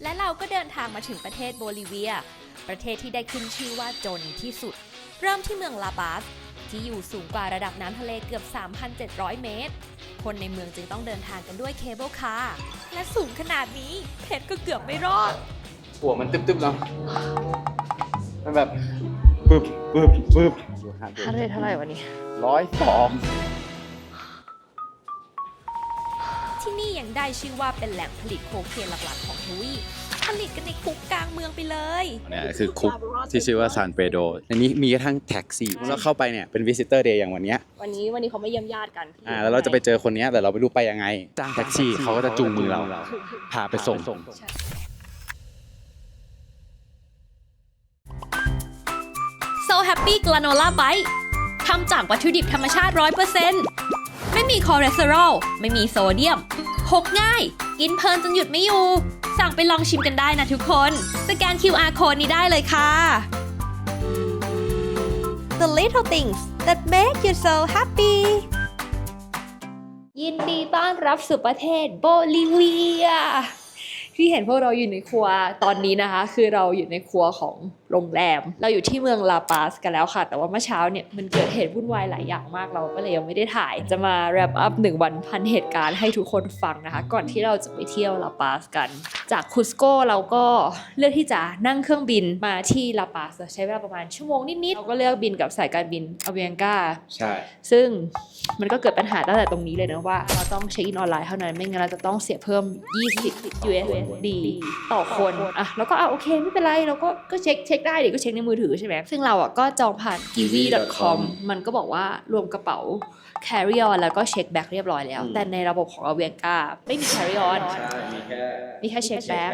และเราก็เดินทางมาถึงประเทศโบลิเวียประเทศที่ได้ขึ้นชื่อว่าจนที่สุดเริ่มที่เมืองลาปาสที่อยู่สูงกว่าระดับน้ำทะเลเกือบ 3,700 เมตรคนในเมืองจึงต้องเดินทางกันด้วยเคเบิลคาร์และสูงขนาดนี้เพชรก็เกือบไม่รอด หัวมันตึ๊บๆเนาะมันแบบปึ๊บปึ๊บปึ๊บ ฮาร์ทเรทเท่าไหร่วันนี้ 102 ที่นี่ยังได้ชื่อว่าเป็นแหล่งผลิตโคเคนหลักๆของทวีปผลิตกันในคุกกลางเมืองไปเลย เนี่ยคือคุกที่ชื่อว่าซานเปโดรในนี้มีกระทั่งแท็กซี่เราเข้าไปเนี่ยเป็นวิสิเตอร์เดย์อย่างวันเนี้ย วันนี้เขาไม่เยี่ยมญาติกัน แล้วเราจะไปเจอคนนี้แต่เราไม่รู้ไปยังไงจ้างแท็กซี่เขาก็จะจูงมือเราพาไปส่ง โซแฮปปี้กราโนล่าไบต์ทำจากวัตถุดิบธรรมชาติ 100% ไม่มีคอเลสเตอรอลไม่มีโซเดียมพกง่าย กินเพลินจนหยุดไม่อยู่ สั่งไปลองชิมกันได้นะทุกคน สแกน QR code นี้ได้เลยค่ะ The little things that make you so happy ยินดีต้อนรับสู่ประเทศโบลิเวียที่เห็นพวกเราอยู่ในครัวตอนนี้นะคะคือเราอยู่ในครัวของโรงแรมเราอยู่ที่เมืองลาปาสกันแล้วค่ะแต่ว่าเมื่อเช้าเนี่ยมันเกิดเหตุวุ่นวายหลายอย่างมากเราก็เลยยังไม่ได้ถ่ายจะมาแรปอัพ1 วันพันเหตุการณ์ให้ทุกคนฟังนะคะก่อนที่เราจะไปเที่ยวลาปาสกันจากคุสโกเราก็เลือกที่จะนั่งเครื่องบินมาที่ลาปาสใช้เวลาประมาณชั่วโมงนิดๆเราก็เลือกบินกับสายการบินอเวียงกา ใช่ ซึ่งมันก็เกิดปัญหาตั้งแต่ตรงนี้เลยนะว่าเราต้องเช็คอินออนไลน์เท่านั้นไม่งั้นเราจะต้องเสียเพิ่ม20 USD ต่อคนอ่ะแล้วก็โอเคไม่เป็นไรเราก็เช็คได้เดี๋ยวก็เช็คในมือถือใช่ไหมซึ่งเราอ่ะก็จองผ่าน kiwi.com มันก็บอกว่ารวมกระเป๋า carry on แล้วก็เช็คแบ็กเรียบร้อยแล้วแต่ในระบบของอเวียงกาไม่มี carry on ใช่มีแค่เช็คแบ็ก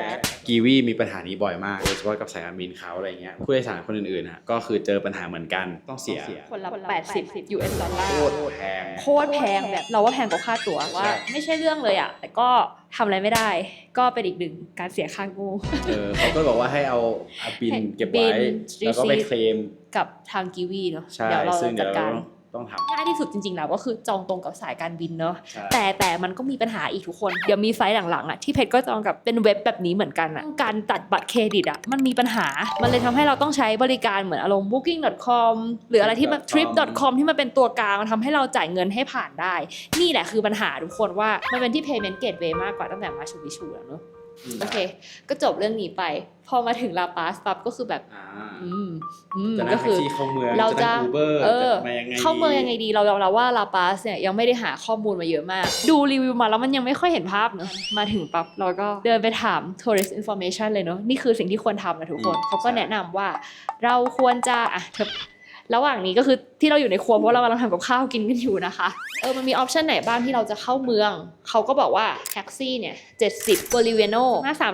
กีวีมีปัญหานี้บ่อยมากโดยเฉพาะกับสายการบินเขาอะไรเงี้ยผู้โดยสารคนอื่นๆฮะก็คือเจอปัญหาเหมือนกันต้องเสีย คนละ80 US ดอลลาร์ โคตรแพง โคตรแพงแบบเราว่าแพงกว่าค่าตั๋วว่า ใช่ ไม่ใช่เรื่องเลยอ่ะแต่ก็ทำอะไรไม่ได้ก็เป็นอีกหนึ่งการเสียค่าโงู เขาก็บอกว่าให้เอาบินเก็บไว้ บิน แล้วก็ไปเคลม กับทางกีวีเนาะ ใช่ เดี๋ยวเรา ซึ่ง จั เดี๋ย ด ว การ เราต้องท ง่ายที่สุดจริงๆแล้วก็คือจองตรงกับสายการบินเนาะ ใช่ แต่มันก็มีปัญหาอีกทุกคนเดี๋ยวมีไฟล์หลังๆอ่ะที่เพจก็จองกับเป็นเว็บแบบนี้เหมือนกันอ่ะการตัดบัตรเครดิตอ่ะมันมีปัญหามันเลยทำให้เราต้องใช้บริการเหมือนอารมณ์ booking.com หรืออะไรที่มัน trip.com ที่มันเป็นตัวกลางมันทำให้เราจ่ายเงินให้ผ่านได้นี่แหละคือปัญหาทุกคนว่ามันเป็นที่ payment gateway มากกว่าตั้งแต่มาชูบิชูแล้วเนาะ โอเคก็จบเรื่องนี้ไปพอมาถึงลาปาสปั๊บก็คือแบบจะนั่งแท็กซี่เข้าเมือง เราจะ อูเบอร์มายังไง เข้าเมืองยังไงดีเรายอมรับว่าลาปาสเนี่ยยังไม่ได้หาข้อมูลมาเยอะมาก ดูรีวิวมาแล้วมันยังไม่ค่อยเห็นภาพเนอะมาถึงปั๊บเราก็เดินไปถาม tourist information เลยเนอะนี่คือสิ่งที่ควรทำนะทุกคนเขาก็แนะนำว่าเราควรจะระหว่างนี้ก็คือที่เราอยู่ในครัวเพราะเรากำลังทำกับข้าวกินกันอยู่นะคะมันมีออปชันไหนบ้างที่เราจะเข้าเมืองเขาก็บอกว่าแท็กซี่เนี่ย70บริเวโน่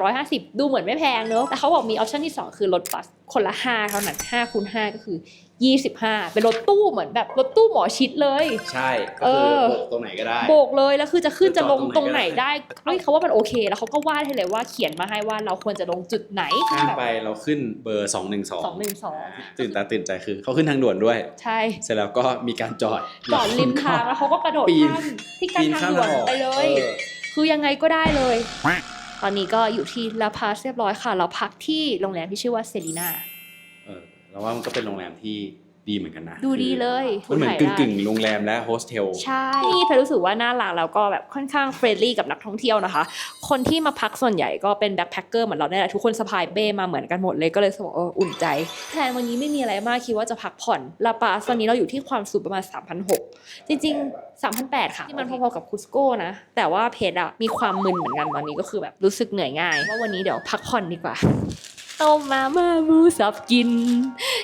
350ดูเหมือนไม่แพงเนอะแต่เขาบอกมีออปชันที่2คือรถบัสคนละ5เท่านั้น5 คูณ 5ก็คือ25เป็นรถตู้เหมือนแบบรถตู้หมอชิดเลย ใช่ก็คือโบกตรงไหนก็ได้ โบกเลยแล้วคือจะขึ้นจะลงตรงไหน จอดตรงไหนก็ได้ ได้เฮ้ยเขาว่ามันโอเคแล้วเขาก็วาดให้เลยว่าเขียนมาให้ว่าเราควรจะลงจุดไหน ข้ามไปเราขึ้นเบอร์212 212 ตื่นตาตื่นใจคือเขาขึ้นทางด่วนด้วย ใช่ เสร็จแล้วก็มีการจอด ริมทางแล้วเขาก็กระโดด ปีน ข้ามที่กั้นทางด่วนไปเลย คือยังไงก็ได้เลย ตอนนี้ก็อยู่ที่ลาพาสเรียบร้อยค่ะ เราพักที่โรงแรมที่ชื่อว่าเซรีนา เราว่ามันก็เป็นโรงแรมที่ดีเหมือนกันนะ ดูดีเลย มันเหมือน ถ่ายได้ กึ่งโรงแรมและโฮสเทล ใช่นี่เพรู้สึกว่าน่ารักแล้วก็แบบค่อนข้างเฟรนลี่กับนักท่องเที่ยวนะคะ คนที่มาพักส่วนใหญ่ก็เป็นแบ็คแพคเกอร์เหมือนเราเนี่ยแหละทุกคนสะพายเป้มาเหมือนกันหมดเลยก็เลยรู้สึกว่าอุ่นใจแทนวันนี้ไม่มีอะไรมากคิดว่าจะพักผ่อนลาปาสวันนี้เราอยู่ที่ความสูงประมาณ 3,600 จริงๆ 3,800 ค่ะที่มันพอๆกับคุสโกนะแต่ว่าเพจอะมีความมึนเหมือนกันตอนนี้ก็คือแบบรู้สึกเหนื่อยง่ายว่าวันนี้เดี๋ยวพักผ่อนดีกว่าต้มมาม่าหมูสับกิน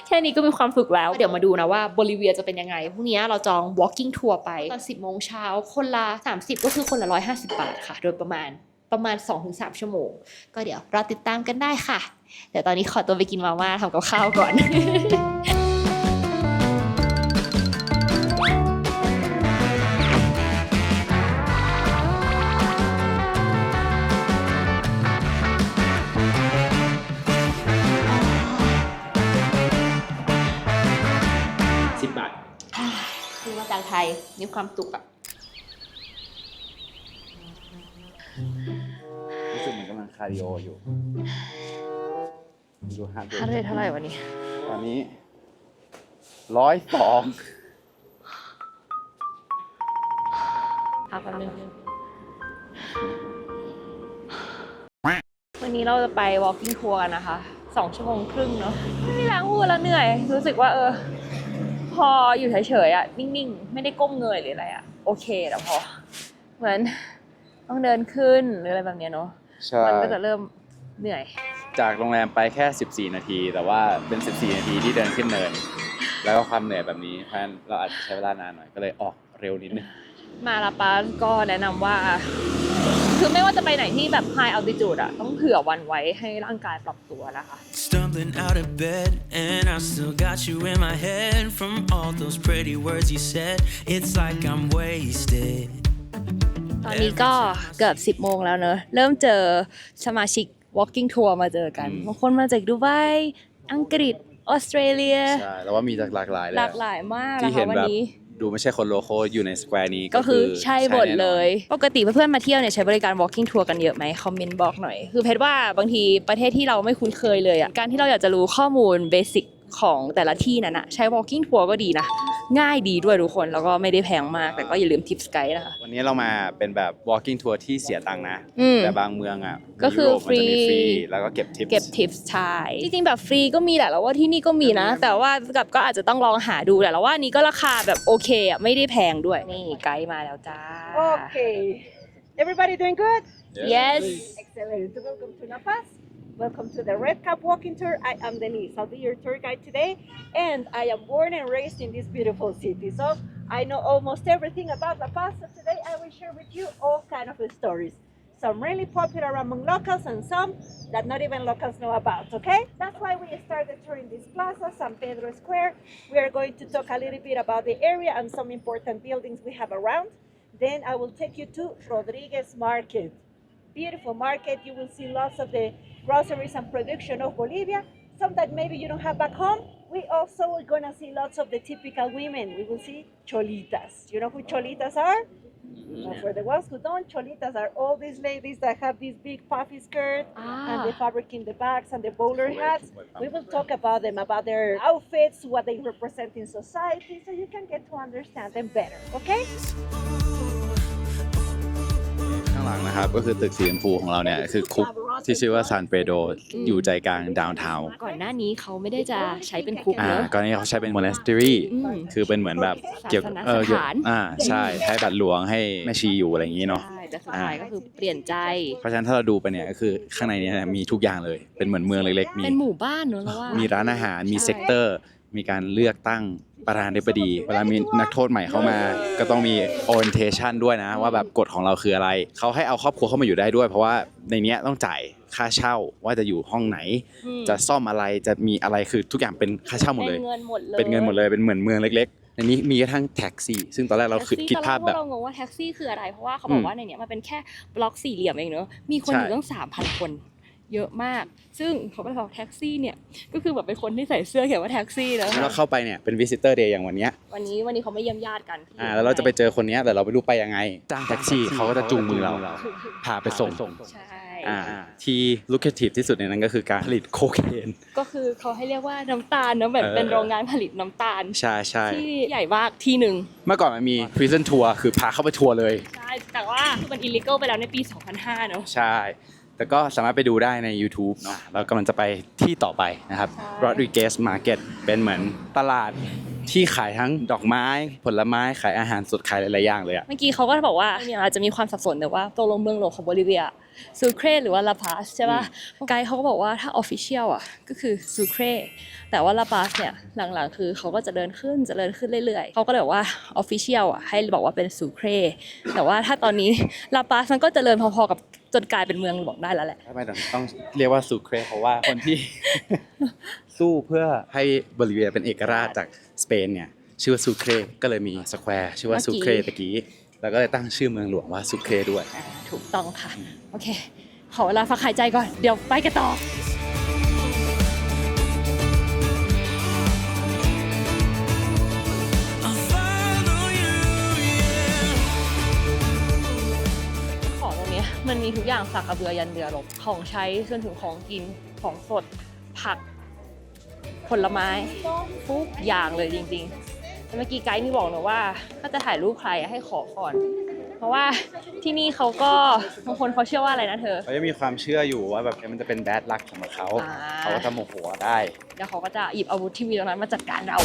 แค่นี้ก็มีความสุขแล้วเดี๋ยวมาดูนะว่าโบลิเวียจะเป็นยังไงพรุ่งนี้เราจอง walking tour ไปตอน 10 โมงเช้าคนละ30ก็คือคนละ150 บาทค่ะโดยประมาณ 2-3 ชั่วโมงก็เดี๋ยวรอติดตามกันได้ค่ะเดี๋ยวตอนนี้ขอตัวไปกินมาม่าทำกับข้าวก่อน 10 บาท คือมาจากไทยมีความสุขอะ รู้สึกเหมือนกำลังค าร์ดิโออยู่ดูฮาร์ด ฮาร์ดเรทเท่าไหร่วันนี้ ตอนนี้102 พักแป๊บนึงวันนี้เราจะไป walking tour กันนะคะ2 ชั่วโมงครึ่งเนาะไม่มีแรงพูดแล้วเหนื่อยรู้สึกว่าพออยู่เฉยๆอ่ะนิ่งๆไม่ได้ก้มเงยหรืออะไรอ่ะโอเคแต่พอเหมือนต้องเดินขึ้นหรืออะไรแบบเนี้ยเนาะ ใช่ มันก็จะเริ่มเหนื่อย จากโรงแรมไปแค่14 นาทีแต่ว่าเป็น14 นาทีที่เดินขึ้นเนินแล้วก็ความเหนื่อยแบบนี้เพราะฉะนั้นเราอาจจะใช้เวลานานหน่อยก็เลยออกเร็วนิดนึง มาลาปาสก็แนะนำว่าคือไม่ว่าจะไปไหนที่แบบ high altitude อะต้องเผื่อวันไว้ให้ร่างกายปรับตัวนะคะ Stumbling out of bed, and I still got you in my head. From all those pretty words you said, it's like I'm wasted. ตอนนี้ก็เกือบ10 โมงแล้วเนอะเริ่มเจอสมาชิก walking tour มาเจอกันบางคนมาจากดูไบอังกฤษออสเตรเลีย ใช่แล้วว่ามีหลากหลายเลย หลากหลายมาก ที่ นะ เห็ คะ น วัน แบบ นี้ ดูไม่ใช่คนโลโก้อยู่ในสแควร์นี้ ก็คือใช่หมดเลย แน่นอน ปกติเพื่อนๆมาเที่ยวเนี่ยใช้บริการ walking tour กันเยอะไหมคอมเมนต์บอกหน่อย คือเพชรว่าบางทีประเทศที่เราไม่คุ้นเคยเลยอ่ะการที่เราอยากจะรู้ข้อมูลเบสิกของแต่ละที่นั้นอะใช้ walking tour ก็ดีนะ ง่ายดีด้วยทุกคนแล้วก็ไม่ได้แพงมากแต่ก็อย่าลืมทิปสไกด์นะคะ วันนี้เรามาเป็นแบบ walking tour ที่เสียตังค์นะ อืม แต่บางเมืองอ่ะ ก็คือ ยุโรปมันจะมี ฟ ฟ รี รีแล้วก็เก็บทิป เก็บทิปใช่จริงๆแบบฟรีก็มีแหละแล้วว่าที่นี่ก็มีนะ แต่ว่ากับก็อาจจะต้องลองหาดูแหละแล้วว่านี้ก็ราคาแบบโอเคอ่ะไม่ได้แพงด้วยนี่ไกด์มาแล้วจ้า Okay. Everybody doing good? yes Excellent. Welcome to La Paz. Welcome to the Red Cap Walking Tour. I am Denise. I'll be your tour guide today. And I am born and raised in this beautiful city. So I know almost everything about La Paz. So today I will share with you all kind of stories. Some really popular among locals and some that not even locals know about, okay? That's why we started touring this plaza, San Pedro Square. We are going to talk a little bit about the area and some important buildings we have around. Then I will take you to Rodriguez Market. Beautiful market. You will see lots of the groceries and production of Bolivia. Some that maybe you don't have back home. We also are gonna see lots of the typical women. We will see cholitas. You know who cholitas are? Well, for the ones who don't, cholitas are all these ladies that have this big puffy skirt and the fabric in the backs and the bowler hats. We will talk about them, about their outfits, what they represent in society, so you can get to understand them better, okay? ข้างหลังนะครับก็คือตึกสีชมพูของเราเนี่ยคือคุกที่ชื่อว่าซานเปโดอยู่ใจกลางดาวน์ทาวน์ ก่อนหน้านี้เขาไม่ได้จะใช้เป็นคุกเนอะ ก่อนนี้เขาใช้เป็น monastery อืม คือเป็นเหมือนแบบเกี่ยว ศาสนส เกี่ยว ถาน ใช่ให้บัตรหลวงให้แม่ชีอยู่อะไรอย่างนี้เนาะ ใช่แต่สุดท้ายก็คือเปลี่ยนใจ เพราะฉะนั้นถ้าเราดูไปเนี่ยก็คือข้างในเนี้มีทุกอย่างเลยเป็นเหมือนเมืองเล็กๆมี เป็นหมู่บ้านเนอะแล้วว่า มีร้านอาหารมี ใช่ เซกเตอร์ มีการเลือกตั้งประธานาธิบดีเวลามีนักโทษใหม่เข้ามาก็ต้องมี orientation ด้วยนะว่าแบบกฎของเราคืออะไรเขาให้เอาครอบครัวเข้ามาอยู่ได้ด้วย เพราะว่าในเนี้ยต้องจ่ายค่าเช่าว่าจะอยู่ห้องไหน จะซ่อมอะไรจะมีอะไรคือทุกอย่างเป็นค่าเช่าหมดเลย เป็นเงินหมดเลย เป็นเงินหมดเลยเป็นเหมือนเมืองเล็กๆในนี้มีกระทั่งแท็กซี่ซึ่งตอนแรกเราคือคิดภาพแบบ ตอนแรกเรางงว่าแท็กซี่คืออะไรเพราะว่าเขาบอกว่าในเนี้ยมันเป็นแค่บล็อกสี่เหลี่ยมเองเนอะมีคนอยู่ตั้ง 3,000 คนเยอะมาก ซึ่งเขาไปบอกแท็กซี่เนี่ยก็คือแบบเป็นคนที่ใส่เสื้อเขียนว่าแท็กซี่แล้ว เราเข้าไปเนี่ยเป็น visitor day อย่างวันเนี้ย วันนี้เขาไม่เยี่ยมญาติกัน แล้วเราจะไปเจอคนเนี้ยแต่เราไม่รู้ไปยังไงจ้างแท็กซี่เขาก็จะจูงมือเราพาไปส่ง ใช่ ที่ lucrative ที่สุดในนั้นก็คือการผลิตโคเคน ก็คือเขาให้เรียกว่าน้ำตาลเนอะแบบเป็นโรงงานผลิตน้ำตาล ใช่ใช่ ที่ใหญ่มากที่หนึ่ง เมื่อก่อนมันมี prison tour คือพาเข้าไปทัวร์เลย ใช่แต่ว่ามัน illegal ไปแล้วในปี 2005 เนอะ ใช่ แต่ก็สามารถไปดูได้ใน YouTube เนาะเรากำลังจะไปที่ต่อไปนะครับ ใช่ Rodriguez Market เป็นเหมือนตลาดที่ขายทั้งดอกไม้ผลไม้ขายอาหารสดขายหลายๆอย่างเลยอะ เมื่อกี้เขาก็บอกว่าเนี่ยอาจจะมีความสับสนแต่ว่าตกลงเมืองหลวงของโบลิเวียซูเครหรือว่าลาปาสใช่ป่ะไกด์เขาก็บอกว่าถ้าออฟฟิเชียลอ่ะก็คือซูเครแต่ว่าลาปาสเนี่ยหลังๆคือเขาก็จะเดินขึ้นเรื่อยๆเขาก็เลยบอกว่าออฟฟิเชียลอ่ะให้บอกว่าเป็นซูเครแต่ว่าถ้าตอนนี้ลาปาสมันก็เจริญพอๆกับจนกลายเป็นเมืองหลวงได้แล้วแหละ ทำไมต้องเรียกว่าซูเครเพราะว่าคนที่ สู้เพื่อให้โบลิเวียเป็นเอกราชจากสเปนเนี่ยชื่อว่าซูเครก็เลยมีสแควร์ชื่อว่า เมื่อกี้ ซูเครตะกี้แล้วก็เลยตั้งชื่อเมืองหลวงว่าซูเครด้วย ถูกต้องค่ะโอเคขอเวลาพักหายใจก่อนเดี๋ยวไปกันต่อ I'll follow you, yeah. ของตรงเนี้ย มันมีทุกอย่างสักกระเบือยันเรือรบของใช้จนถึงของกินของสดผักผลไม้ทุกอย่างเลยจริงๆแต่เมื่อกี้ไกด์มีบอกหนูว่าถ้าจะถ่ายรูปใครให้ขอก่อน เพราะว่าที่นี่เขาก็บางคนเขาเชื่อว่าอะไรนะเธอ เขาจะมีความเชื่ออยู่ว่าแบบมันจะเป็นแบดลักสำหรับเขา เขาก็จะโมโหได้ เดี๋ยวเขาก็จะหยิบอาวุธที่มีตรงนั้นมาจัดการเรา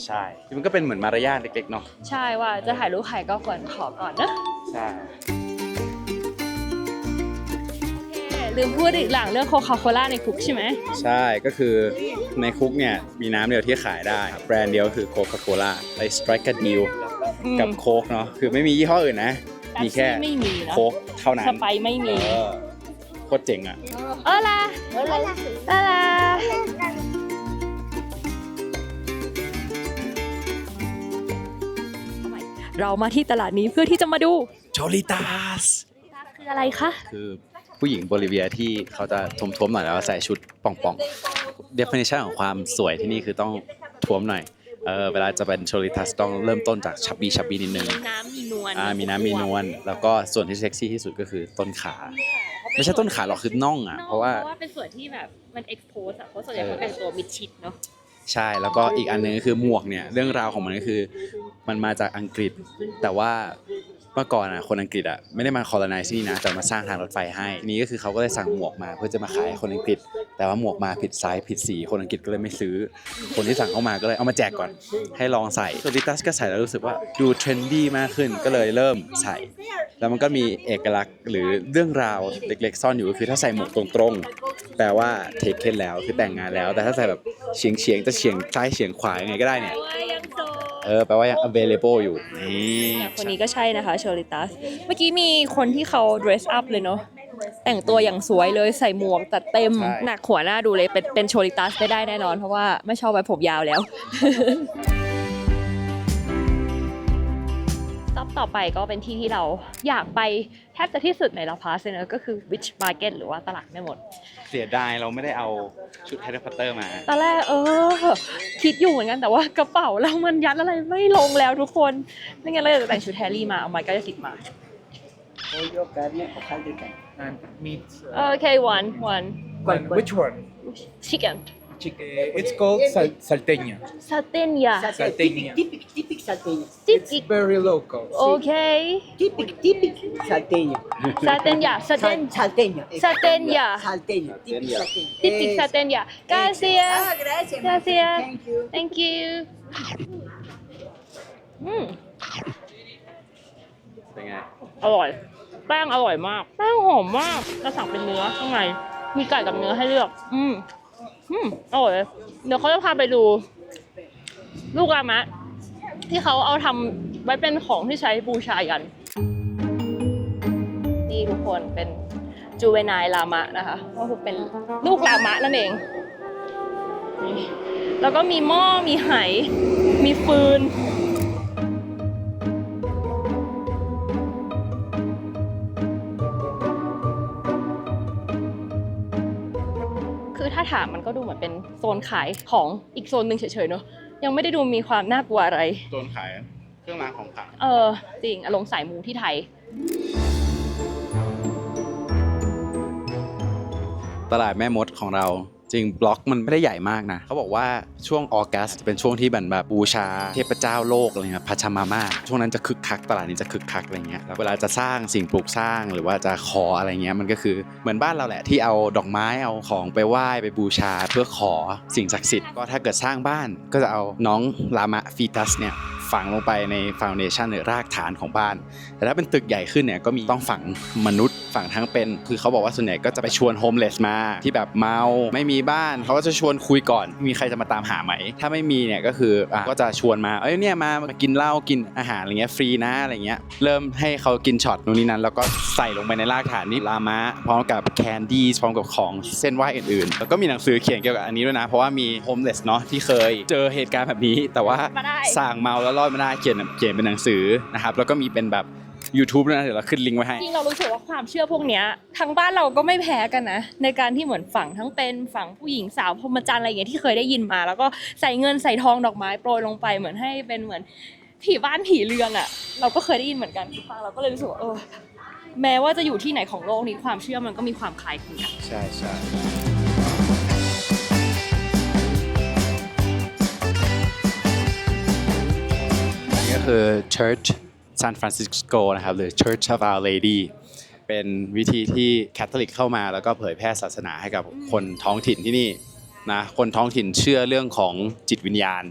ใช่ที่มันก็เป็นเหมือนมารยาทเล็กๆเนาะ ใช่ว่าจะถ่ายรูปใครก็ควรขอก่อนนะ ใช่ โอเคลืมพูดอีกหลังเรื่องโคคาโคล่าในคุกใช่ไหม ใช่ก็คือในคุกเนี่ยมีน้ำเดียวที่ขายได้แบรนด์เดียวคือโคคาโคล่าไปสไตรค์กันดีลกับโค้กเนาะคือไม่มียี่ห้ออื่นนะมีแค่ ไม่มีนะ โค้กเท่านั้น สไปร์ไม่มี โคตรเจ๋งอ่ะ เออล่ะเรามาที่ตลาดนี้เพื่อที่จะมาดู โชลิตาส คืออะไรคะ คือผู้หญิงโบลิเวียที่เขาจะท้วมๆหน่อยแล้วใส่ชุดป่องๆ definition ของความสวยที่นี่คือต้องท้วมหน่อยเวลาจะเป็นโชลิตัสต้องเริ่มต้นจากชับบี้นิดนึง มีน้ำมีนวล มีน้ำมีนวลแล้วก็ส่วนที่เซ็กซี่ที่สุดก็คือต้นขา ไม่ใช่ต้นขาหรอกคือน่องอ่ะเพราะว่า เป็นส่วนที่แบบมัน expose อะเพราะส่วนใหญ่เขาเป็นตัวมิดชิดเนาะ ใช่แล้วก็อีกอันนึงก็คือหมวกเนี่ยเรื่องราวของมันก็คือมันมาจากอังกฤษ แต่ว่าเมื่อก่อนคนอังกฤษไม่ได้มา colonize ที่นี่นะแต่มาสร้างทางรถไฟให้นี่ก็คือเขาก็เลยสั่งหมวกมาเพื่อจะมาขายให้คนอังกฤษ แต่ว่าหมวกมาผิดไซส์ผิดสีคนอังกฤษก็เลยไม่ซื้อ คนที่สั่งเข้ามาก็เลยเอามาแจกก่อนให้ลองใส่โซลิตัสก็ใส่แล้วรู้สึกว่าดูเทรนดี้มากขึ้นก็เลยเริ่มใส่ แล้วมันก็มีเอกลักษณ์หรือเรื่องราวเล็กๆซ่อนอยู่ก็คือถ้าใส่หมวกตรงๆแปลว่าเทคเคนแล้วคือแต่งงานแล้วแต่ถ้าใส่แบบเฉียงจะเฉียงซ้ายเฉียงขวายังไงก็ได้เนี่ยแปลว่ายัง available อยู่นี่ คนนี้ก็ใช่นะคะโชลิตัสเมื่อกี้มีคนที่เขา dress up เลยเนาะแต่งตัวอย่างสวยเลยใส่หมวกตัดเต็มหนักหัวหน้าดูเลยเป็นโชลิตัสได้แน่นอนเพราะว่าไม่ชอบไว้ผมยาวแล้ว ต่อไปก็เป็นที่ที่เราอยากไปแทบจะที่สุดในลาพาสเลยนะก็คือ Witch Market หรือว่าตลาดแม่มด เสียดายเราไม่ได้เอาชุดแฮร์รี่พอตเตอร์มา ตอนแรกคิดอยู่เหมือนกันแต่ว่ากระเป๋าเรามันยัดอะไรไม่ลงแล้วทุกคนไม่งั้นเลยจะแต่งชุดแฮร์รี่มาเอาไม้ก็จะติดมา Pollo, carne o caldo de carne. And meat. โอเค one Which one? chicken It's called salteña. salteña Salteña. Typic salteña. typic It's very local. okay Typic salteña. salteña Salteña. Salteña. Salteña. Typic salteña. typic salteña gracias Ah, gracias. Gracias. Thank you. thank you เป็นไง อร่อยแป้งอร่อยมากแป้งหอมมากจะสั่งเป็นเนื้อข้างในมีไก่กับเนื้อให้เลือกอร่อยเลยเดี๋ยวเขาจะพาไปดูลูกลามะที่เขาเอาทำไว้เป็นของที่ใช้บูชายันนี่ทุกคนเป็นจูเวนายลามะนะคะก็คือเป็นลูกลามะนั่นเองนี่แล้วก็มีหม้อมีไหมีฟืนคือถ้าถามมันก็ดูเหมือนเป็นโซนขายของอีกโซนหนึ่งเฉยๆเนอะยังไม่ได้ดูมีความน่ากลัวอะไร โดนขายเครื่องรางของขลัง จริงอารมณ์สายมูที่ไทย ตลาดแม่มดของเราจริงบล็อกมันไม่ได้ใหญ่มากนะเขาบอกว่าช่วงออกัสจะเป็นช่วงที่แบบบูชาเทพเจ้าโลกอะไรเงี้ยพาชามาม่าช่วงนั้นจะคึกคักตลาดนี้จะคึกคักอะไรเงี้ยแล้วเวลาจะสร้างสิ่งปลูกสร้างหรือว่าจะขออะไรเงี้ยมันก็คือเหมือนบ้านเราแหละที่เอาดอกไม้เอาของไปไหว้ไปบูชาเพื่อขอสิ่งศักดิ์สิทธิ์ก็ถ้าเกิดสร้างบ้านก็จะเอาน้องลามะฟีตัสเนี่ยฝังลงไปในฟาวเดชั่นหรือรากฐานของบ้านแต่ถ้าเป็นตึกใหญ่ขึ้นเนี่ยก็มีต้องฝังมนุษย์ฝังทั้งเป็นคือเขาบอกว่าส่วนใหญ่ก็จะไปชวนโฮมเลสมาที่แบบเมาไม่มีบ้านเขาก็จะชวนคุยก่อนมีใครจะมาตามหาไหมถ้าไม่มีเนี่ยก็คือก็จะชวนมาเนี่ยมากินเหล้ากินอาหารอะไรเงี้ยฟรีนะอะไรเงี้ยเริ่มให้เขากินช็อตนู่นนี่นั้นแล้วก็ใส่ลงไปในรากฐานนี่ลามะพร้อมกับแคนดี้พร้อมกับของเส้นไหว้อื่นๆแล้วก็มีหนังสือเขียนเกี่ยวกับอันนี้ด้วยนะเพราะว่ามีโฮมเลสเนาะที่เคยเจอเหตุการณ์แบบนี้แต่ว่า มาได้ สั่งเมาแล้วรอดมาได้เขียนเป็นหนังสือนะครับแล้วก็มีเป็นแบบ YouTube ด้วยนะเดี๋ยวเราขึ้นลิงก์ไว้ให้ จริงเรารู้สึกว่าความเชื่อพวกเนี้ยทั้งบ้านเราก็ไม่แพ้กันนะในการที่เหมือนฝังทั้งเป็นฝังผู้หญิงสาวพรหมจรรย์อะไรอย่างเงี้ยที่เคยได้ยินมา แล้วก็ใส่เงินใส่ทองดอกไม้โปรยลงไปเหมือนให้เป็นเหมือนผีบ้านผีเรือนอ่ะเราก็เคยได้ยินเหมือนกันฟังเราก็เลยรู้สึกว่า แม้ว่าจะอยู่ที่ไหนของโลกนี้ความเชื่อมันก็มีความคล้ายคลึงกัน ใช่ใช่ นี่ก็คือ Church San Francisco นะครับหรือ Church of Our Lady เป็นวิธีที่แคทอลิกเข้ามาแล้วก็เผยแพร่ศาสนาให้กับคนท้องถิ่นที่นี่นะคนท้องถิ่นเชื่อเรื่องของจิตวิญญาณ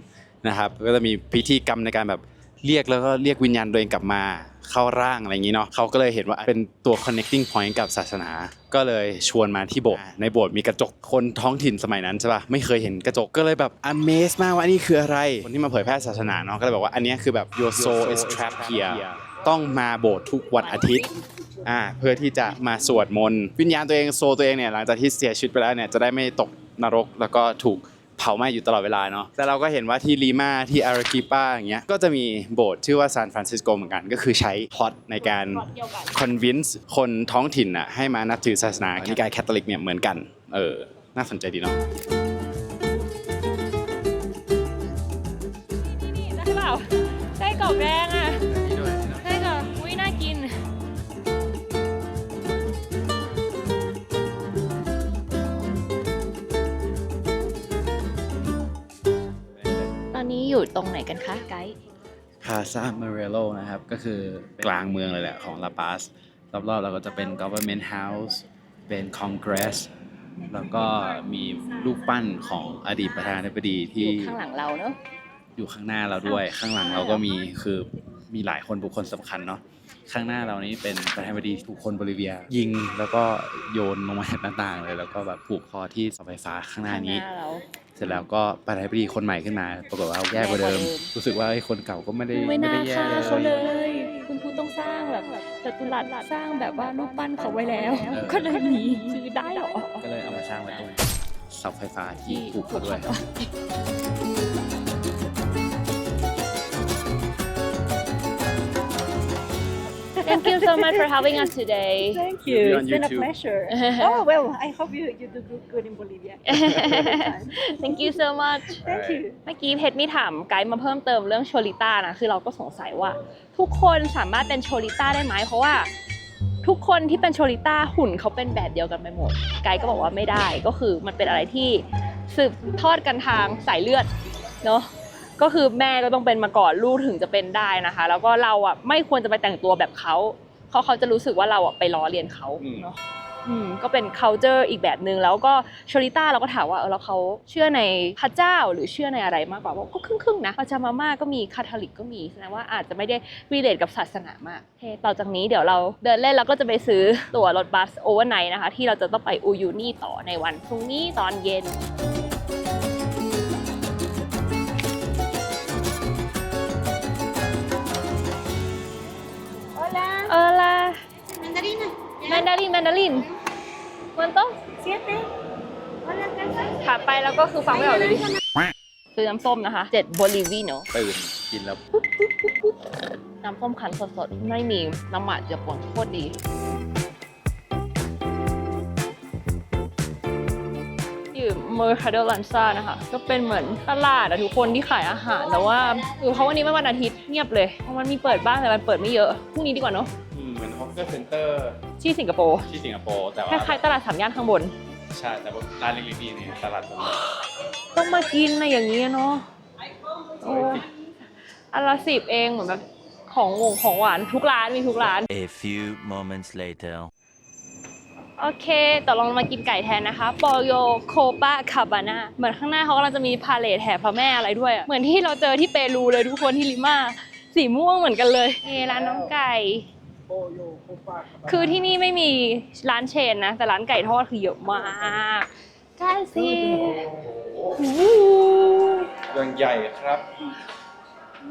นะครับก็จะมีพิธีกรรมในการแบบเรียกแล้วก็เรียกวิญญาณตัวเองกลับมาเข้าร่างอะไรอย่างนี้เนาะเขาก็เลยเห็นว่าเป็นตัว connecting point กับศาสนาก็เลยชวนมาที่โบสถ์ในโบสถ์มีกระจกคนท้องถิ่นสมัยนั้นใช่ป่ะไม่เคยเห็นกระจกก็เลยแบบ amaze มากว่านี่คืออะไรคนที่มาเผยแพร่ศาสนาเนาะก็เลยบอกว่าอันนี้คือแบบ your soul is trapped here ต้องมาโบสถ์ทุกวันอาทิตย์เพื่อที่จะมาสวดมนต์วิญญาณตัวเองโซลตัวเองเนี่ยหลังจากที่เสียชีวิตไปแล้วเนี่ยจะได้ไม่ตกนรกแล้วก็ถูกเผาไหม้อยู่ตลอดเวลาเนาะแต่เราก็เห็นว่าที่ลีมาที่อารากิปาอย่างเงี้ยก็จะมีโบสถ์ชื่อว่าซานฟรานซิสโกเหมือนกันก็คือใช้พล็อตในการ convince คนท้องถิ่นน่ะให้มานับถือศาสนานิกายแคทอลิกเนี่ยเหมือนกันน่าสนใจดีเนาะ นี่ได้เปล่าได้กรอบแดงอ่ะได้กรอบอุ้ยน่ากินตอนนี้อยู่ตรงไหนกันคะไกด์ Plaza Murillo นะครับก็คือกลางเมืองเลยแหละของลาปาสรอบๆเราก็จะเป็น Government House เป็น Congress แล้วก็มีรูปปั้นของอดีตประธานาธิบดี อ ที่ ยู่ข้างหลังเราเนอะ อยู่ข้างหน้าเราด้วยข้างหลังเราก็มีคือมีหลายคนบุคคลสำคัญเนาะข้างหน้าเรานี้เป็นประธานาธิบดีถูกคนโบลิเวียยิงแล้วก็โยนลงมาจากหน้าต่างเลยแล้วก็แบบผูกคอที่เสาไฟฟ้าข้างหน้านี้ ข้างหน้าเรา เสร็จแล้วก็ประธานาธิบดีคนใหม่ขึ้นมาปรากฏว่าแย่กว่าเดิม รู้สึกว่าไอ้คนเก่าก็ไม่ได้ ไม่น่า แย่ ฆ่าเขาเลย คุณครูต้องสร้างแบบจัตุรัสสร้างแบบว่ารูปปั้นเขาไว้แล้ว ก็เลยหนีซื้อได้เหรอ ก็เลยเอามาสร้างไว้ตรงเสาไฟฟ้าที่ผูกเขาด้วย Thank you so much for having us today. Thank you. You're on It's been a YouTube. pleasure. Oh well, I hope you do good in Bolivia. Thank you so much. Thank you. เมื่อกี้เพชรมีถามไกด์มาเพิ่มเติมเรื่องโชลิต้านะคือเราก็สงสัยว่าทุกคนสามารถเป็นโชลิต้าได้ไหมเพราะว่าทุกคนที่เป็นโชลิต้าหุ่นเขาเป็นแบบเดียวกันไปหมดไกด์ก็บอกว่าไม่ได้ก็คือมันเป็นอะไรที่สืบทอดกันทางสายเลือดเนาะก็คือแม่ก็ต้องเป็นมาก่อนลูกถึงจะเป็นได้นะคะแล้วก็เราอ่ะไม่ควรจะไปแต่งตัวแบบเขาเขาจะรู้สึกว่าเราอ่ะไปล้อเลียนเขาเนาะก็เป็น culture อีกแบบนึงแล้วก็โชลิต้าเราก็ถามว่าแล้วเขาเชื่อในพระเจ้าหรือเชื่อในอะไรมากกว่าก็ครึ่งๆนะปาจามาม่าก็มีคาทอลิกก็มีแสดงว่าอาจจะไม่ได้ relate กับศาสนามากต่อจากนี้เดี๋ยวเราเดินเล่นแล้วก็จะไปซื้อตั๋วรถบัสโอเวอร์ไนท์นะคะที่เราจะต้องไปอูยูนี่ต่อในวันพรุ่งนี้ตอนเย็นHola. Mandarin. ¿Cuánto? ขาไปแล้วก็คือฟังไม่ออกเลยดิซื้อน้ำส้มนะคะ7 Bolivino ตื่นกินแล้ว น้ำส้มคั้นสดๆ ไม่มีน้ำหมักเจือป่นโคตรดี อยู่ Mercado Lanza นะคะก็เป็นเหมือนตลาดอะทุกคนที่ขายอาหารแต่ว่าเพราะวันนี้เป็นวันอาทิตย์เงียบเลยเพราะมันมีเปิดบ้างแต่มันเปิดไม่เยอะพรุ่งนี้ดีกว่าเนาะ เหมือนฮอกเกอร์เซ็นเตอร์ ที่สิงคโปร์ ที่สิงคโปร์แต่ ค ว่า ล้ายๆตลาด3 ย่านข้างบน ใช่แต่ว่าร้านเล็กๆนี่ตลาดตรงนี้ ต้องมากินนะอย่างนี้เนาะโอ้อันละ10 เองเหมือนแบบของหวานทุกร้านมีทุกร้าน A few moments later. โอเคต่อลองมากินไก่แทนนะคะปอโยโคปาคาบาน่าเหมือนข้างหน้าเขากำลังจะมีพาเลทแห่พระแม่อะไรด้วยอะเหมือนที่เราเจอที่เปรูเลยทุกคนที่ลิมาสีม่วงเหมือนกันเลยร้านน้องไก่คือที่นี่ไม่มีร้านเชนนะแต่ร้านไก่ทอดคือเยอะมากใช่สิ เรื่องใหญ่ครับ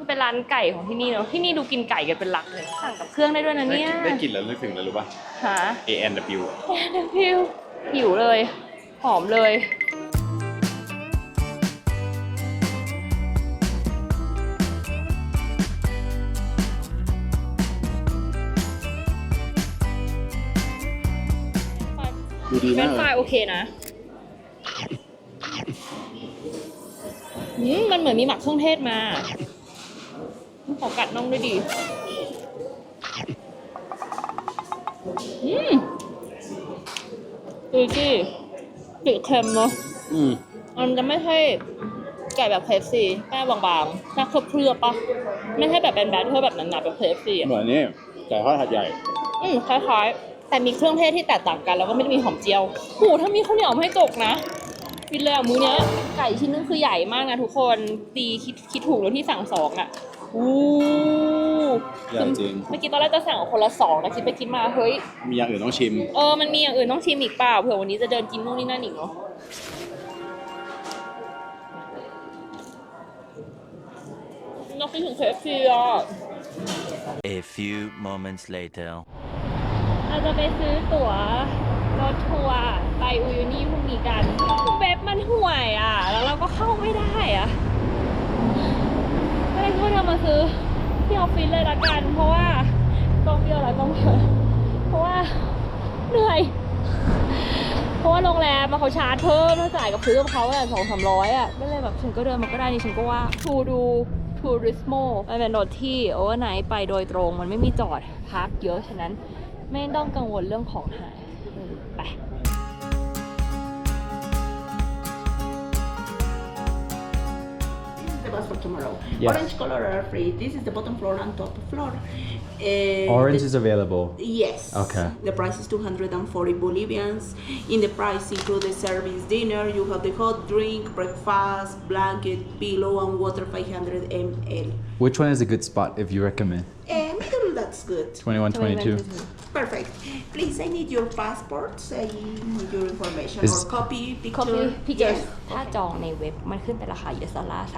เป็นร้านไก่ของที่นี่เนาะที่นี่ดูกินไก่กันเป็นหลักเลยสั่งกับเครื่องได้ด้วยนะเนี่ย ได้กลิ่นแล้วนึกถึงเลยรู้ป่ะ หา A&W หิวเลยหอมเลยดูดี เป็ มาน ก ไฟโอเคนะมันเหมือนมีหมักเครื่องเทศมาขอกัดน่องด้วยดิ ดูสิติดเค็มเนาะ อืม มันจะไม่ใช่ไก่แบบเคฟซีแป้งบางๆแค่เคลือบๆปะไม่ใช่แบบเป็นแบทเทอร์แบบหนาๆแบบเคฟซี เหมือนนี่ไก่ทอดหัดใหญ่ คล้ายๆแต่มีเครื่องเทศที่แตกต่างกันแล้วก็ไม่ได้มีหอมเจียวโหถ้ามีข้าวเหนียวให้จกนะกินเลยอ่ะมื้อเนี้ยไก่ชิ้นนึงคือใหญ่มากนะทุกคนตีคิดถูกแล้วที่สั่ง2อ่ะอู้ ใหญ่จริง เมื่อกี้ตอนแรกจะสั่งคนละ2นะคิดไปคิดมาเฮ้ย มีอย่างอื่นต้องชิม มันมีอย่างอื่นต้องชิมอีกเปล่าเผื่อวันนี้จะเดินกินนู่นนี่นั่นอีกเนาะเราคิดถึง KFC อ่ะ A few moments later. เราจะไปซื้อตั๋วรถทัวร์ไปอุยูนี่พรุ่งนี้กันเว็บมันห่วยอ่ะแล้วเราก็เข้าไม่ได้อ่ะก็เลยคิดว่าเรามาซื้อที่ออฟฟิศเลยละกันเพราะว่ากองเดียวแล้วกองเดียวเพราะว่าเหนื่อยเพราะว่าโรงแรมมาเขาชาร์จเพิ่มถ้าจ่ายกับซื้อกับเขาอ่ะ200-300อ่ะก็เลยแบบฉันก็เดินมาก็ได้นี่ฉันก็ว่าทูริสโมมันเป็นรถที่โอเวอร์ไนท์ไปโดยตรงมันไม่มีจอดพักเยอะฉะนั้นไม่ต้องกังวลเรื่องของหายไป The bus for tomorrow. Yes. Orange color are free. This is the bottom floor and top floor. Orange is available. Yes. Okay. The price is 240 Bolivians. In the price include the service dinner. You have the hot drink, breakfast, blanket, pillow, and water 500 ml. Which one is a good spot if you recommend? Middle, that's good. 21, 22. Perfect. Please, I need your passports. I need your information Is- or copy, picture. copy picture Yes. ถ้าจองในเว็บมันขึ้นเป็นราคา US ดอลลาร์